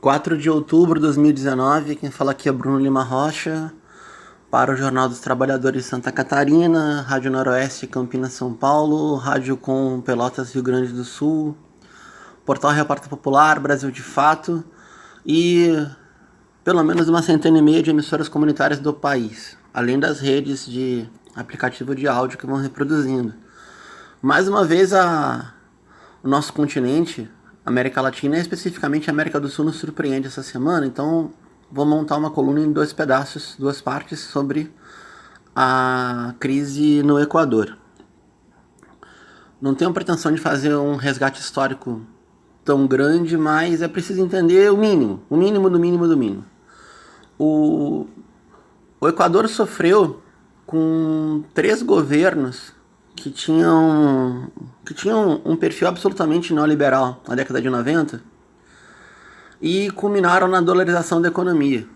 4 de outubro de 2019, quem fala aqui é Bruno Lima Rocha, para o Jornal dos Trabalhadores de Santa Catarina, Rádio Noroeste Campinas São Paulo, Rádio Com Pelotas Rio Grande do Sul, Portal Repórter Popular, Brasil de Fato e pelo menos uma centena e meia de emissoras comunitárias do país, além das redes de aplicativo de áudio que vão reproduzindo. Mais uma vez o nosso continente, América Latina e especificamente a América do Sul, nos surpreende essa semana, então vou montar uma coluna em dois pedaços, duas partes, sobre a crise no Equador. Não tenho pretensão de fazer um resgate histórico tão grande, mas é preciso entender o mínimo do mínimo do mínimo. O Equador sofreu com 3 governos que tinham um perfil absolutamente neoliberal na década de 90 e culminaram na dolarização da economia,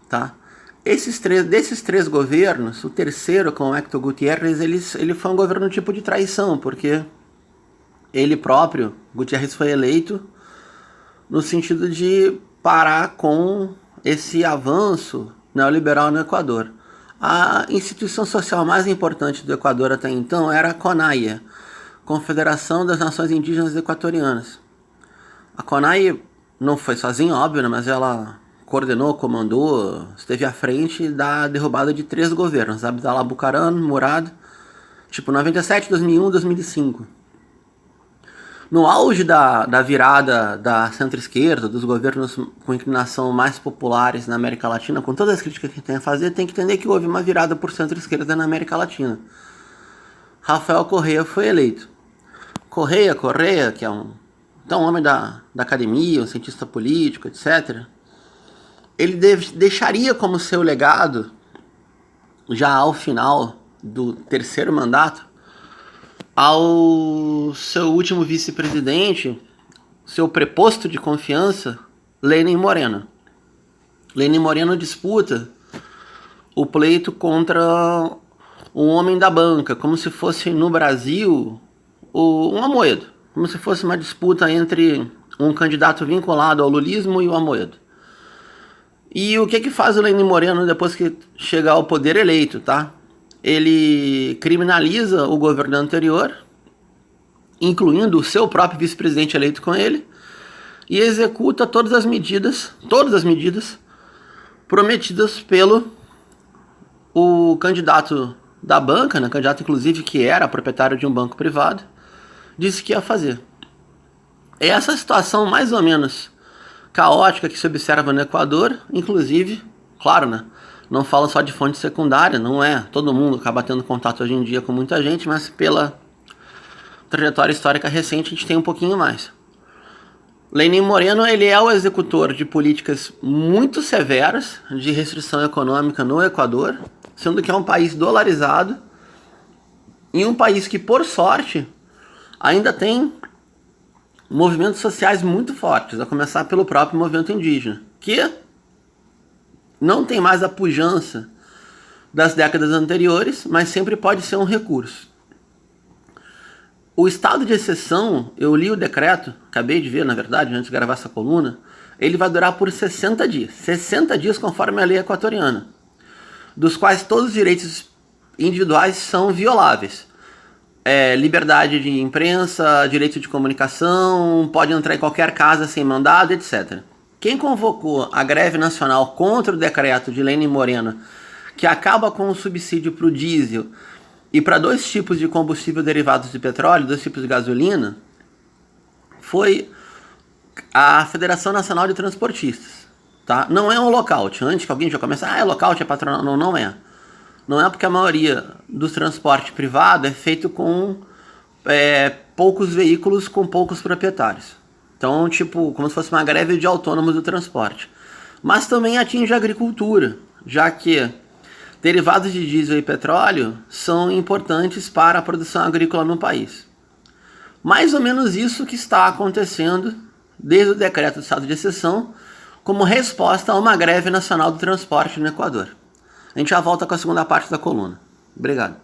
tá? Desses três governos, o terceiro, com o Héctor Gutiérrez, ele foi um governo tipo de traição, porque ele próprio, Gutiérrez, foi eleito no sentido de parar com esse avanço neoliberal no Equador. A instituição social mais importante do Equador até então era a CONAIE, Confederação das Nações Indígenas Equatorianas. A CONAIE não foi sozinha, óbvio, né, mas ela coordenou, comandou, esteve à frente da derrubada de 3 governos, Abdallah Bucaram, Murad, tipo 97, 2001, 2005. No auge da virada da centro-esquerda, dos governos com inclinação mais populares na América Latina, com todas as críticas que tem a fazer, tem que entender que houve uma virada por centro-esquerda na América Latina. Rafael Correa foi eleito. Correa, que é um homem da academia, um cientista político, etc., ele deixaria como seu legado, já ao final do terceiro mandato, ao seu último vice-presidente, seu preposto de confiança, Lenin Moreno. Lenin Moreno disputa o pleito contra um homem da banca, como se fosse no Brasil um Amoedo, como se fosse uma disputa entre um candidato vinculado ao lulismo e o Amoedo. E o que faz o Lenin Moreno depois que chegar ao poder eleito, tá? Ele criminaliza o governo anterior, incluindo o seu próprio vice-presidente eleito com ele, e executa todas as medidas prometidas pelo o candidato da banca, né, candidato inclusive que era proprietário de um banco privado, disse que ia fazer. É essa situação mais ou menos caótica que se observa no Equador, inclusive, claro, né? Não falo só de fonte secundária, não é todo mundo acaba tendo contato hoje em dia com muita gente, mas pela trajetória histórica recente a gente tem um pouquinho mais. Lenin Moreno, ele é o executor de políticas muito severas de restrição econômica no Equador, sendo que é um país dolarizado e um país que, por sorte, ainda tem movimentos sociais muito fortes, a começar pelo próprio movimento indígena, que não tem mais a pujança das décadas anteriores, mas sempre pode ser um recurso. O estado de exceção, eu li o decreto, acabei de ver, na verdade, antes de gravar essa coluna, ele vai durar por 60 dias. 60 dias conforme a lei equatoriana, dos quais todos os direitos individuais são violáveis. Liberdade de imprensa, direito de comunicação, pode entrar em qualquer casa sem mandado, etc. Quem convocou a greve nacional contra o decreto de Lenin Moreno, que acaba com o subsídio para o diesel e para 2 tipos de combustível derivados de petróleo, 2 tipos de gasolina, foi a Federação Nacional de Transportistas. Tá? Não é um lockout. Antes que alguém já comece, é lockout, é patronal. Não, não é. Não é porque a maioria do transporte privado é feito com poucos veículos com poucos proprietários. Então, tipo, como se fosse uma greve de autônomos do transporte. Mas também atinge a agricultura, já que derivados de diesel e petróleo são importantes para a produção agrícola no país. Mais ou menos isso que está acontecendo desde o decreto de estado de exceção, como resposta a uma greve nacional do transporte no Equador. A gente já volta com a segunda parte da coluna. Obrigado.